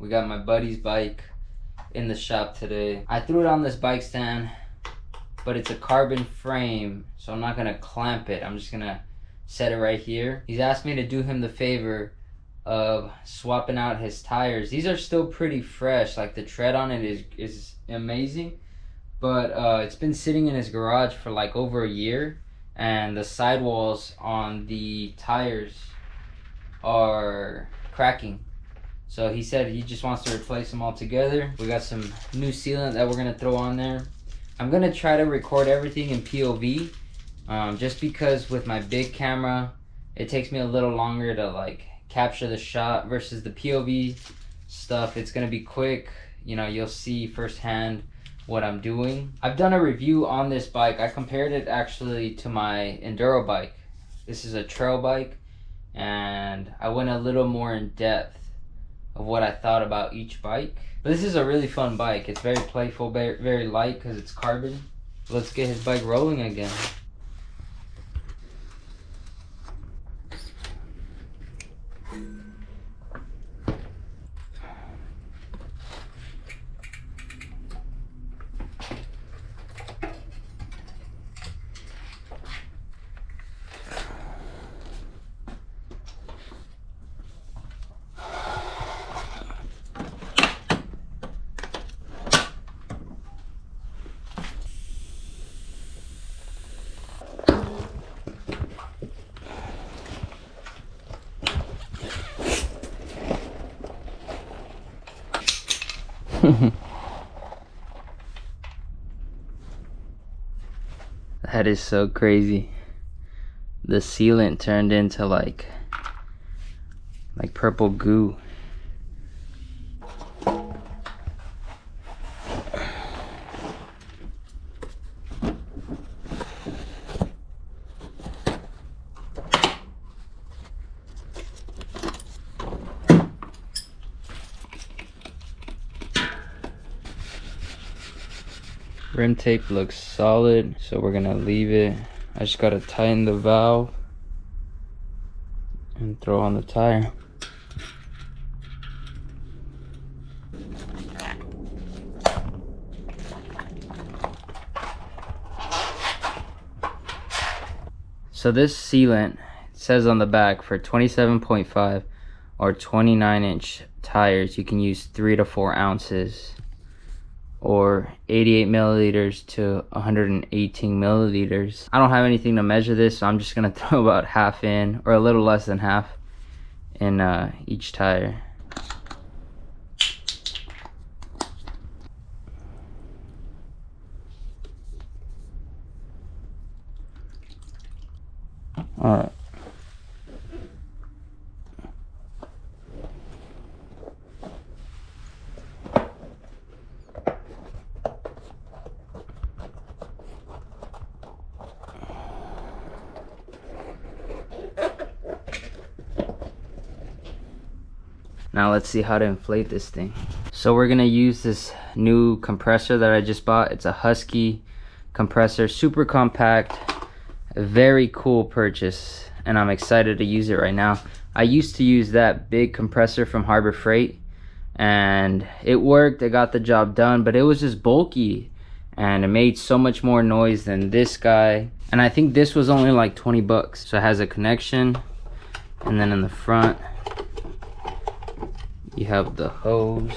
We got my buddy's bike in the shop today. I threw it on this bike stand, but it's a carbon frame, so I'm not gonna clamp it. I'm just gonna set it right here. He's asked me to do him the favor of swapping out his tires. These are still pretty fresh, like the tread on it is amazing, but it's been sitting in his garage for like over a year, and the sidewalls on the tires are cracking. So he said he just wants to replace them all together. We got some new sealant that we're gonna throw on there. I'm gonna try to record everything in POV, just because with my big camera, it takes me a little longer to like capture the shot versus the POV stuff. It's gonna be quick, you know, you'll see firsthand what I'm doing. I've done a review on this bike. I compared it actually to my enduro bike. This is a trail bike, and I went a little more in depth of what I thought about each bike. But this is a really fun bike. It's very playful, very light because it's carbon. Let's get his bike rolling again. That is so crazy. The sealant turned into like purple goo. Rim tape looks solid, so we're gonna leave it. I just gotta tighten the valve and throw on the tire. So this sealant, it says on the back, for 27.5 or 29-inch tires, you can use 3 to 4 ounces. Or 88 milliliters to 118 milliliters. I don't have anything to measure this, so I'm just gonna throw about half in, or a little less than half, in each tire. All right. Now let's see how to inflate this thing. So we're gonna use this new compressor that I just bought. It's a Husky compressor, super compact, a very cool purchase, and I'm excited to use it right now. I used to use that big compressor from Harbor Freight, and it worked, it got the job done, but it was just bulky, and it made so much more noise than this guy. And I think this was only like 20 bucks. So it has a connection, and then in the front, you have the hose,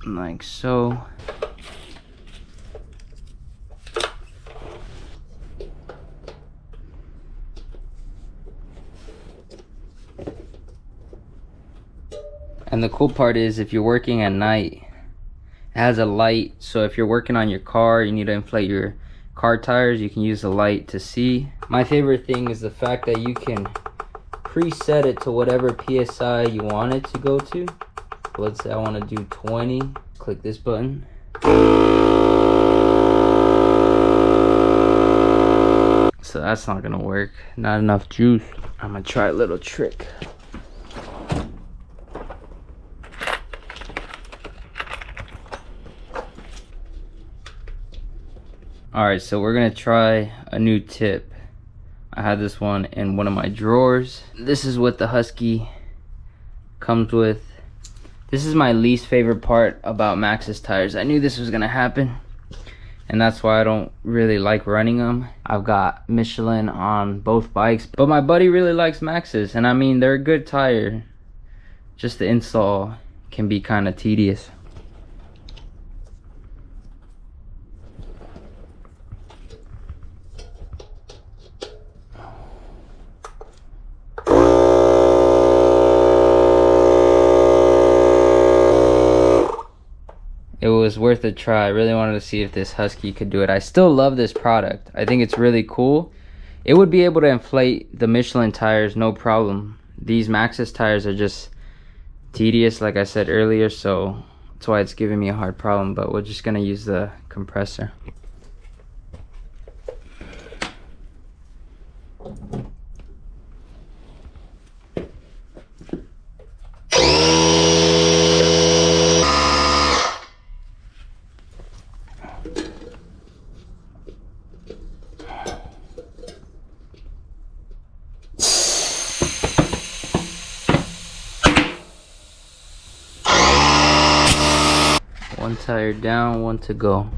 like so. And the cool part is, if you're working at night, it has a light, so if you're working on your car, you need to inflate your car tires, you can use the light to see. My favorite thing is the fact that you can preset it to whatever PSI you want it to go to. Let's say I want to do 20. Click this button. So that's not gonna work. Not enough juice. I'm gonna try a little trick. Alright, so we're gonna try a new tip. I had this one in one of my drawers. This is what the Husky comes with. This is my least favorite part about Maxxis tires. I knew this was gonna happen, and that's why I don't really like running them. I've got Michelin on both bikes, but my buddy really likes Maxxis, and I mean, they're a good tire. Just the install can be kind of tedious. It was worth a try. I really wanted to see if this Husky could do it. I still love this product. I think it's really cool. It would be able to inflate the Michelin tires, no problem. These Maxxis tires are just tedious, like I said earlier, so that's why it's giving me a hard problem, but we're just gonna use the compressor. One tire down, one to go.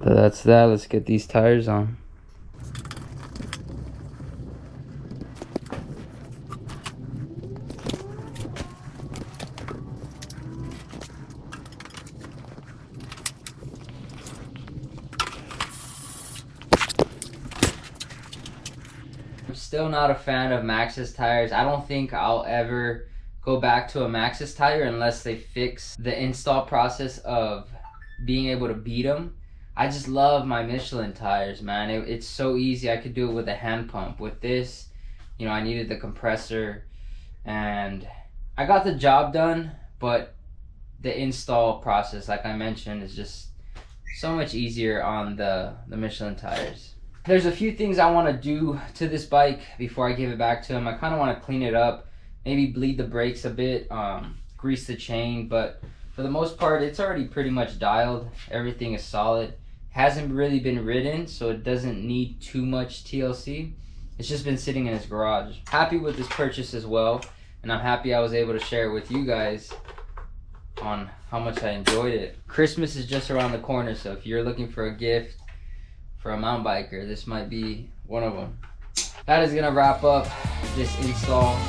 But that's that. Let's get these tires on. I'm still not a fan of Maxxis tires. I don't think I'll ever go back to a Maxxis tire unless they fix the install process of being able to beat them. I just love my Michelin tires, man. It's so easy. I could do it with a hand pump. With this, you know, I needed the compressor, and I got the job done, but the install process, like I mentioned, is just so much easier on the Michelin tires. There's a few things I want to do to this bike before I give it back to him. I kind of want to clean it up, maybe bleed the brakes a bit, grease the chain, but for the most part, it's already pretty much dialed. Everything is solid. Hasn't really been ridden, so it doesn't need too much TLC. It's just been sitting in his garage. Happy with this purchase as well, and I'm happy I was able to share it with you guys on how much I enjoyed it. Christmas is just around the corner, so if you're looking for a gift for a mountain biker, this might be one of them. That is gonna wrap up this install.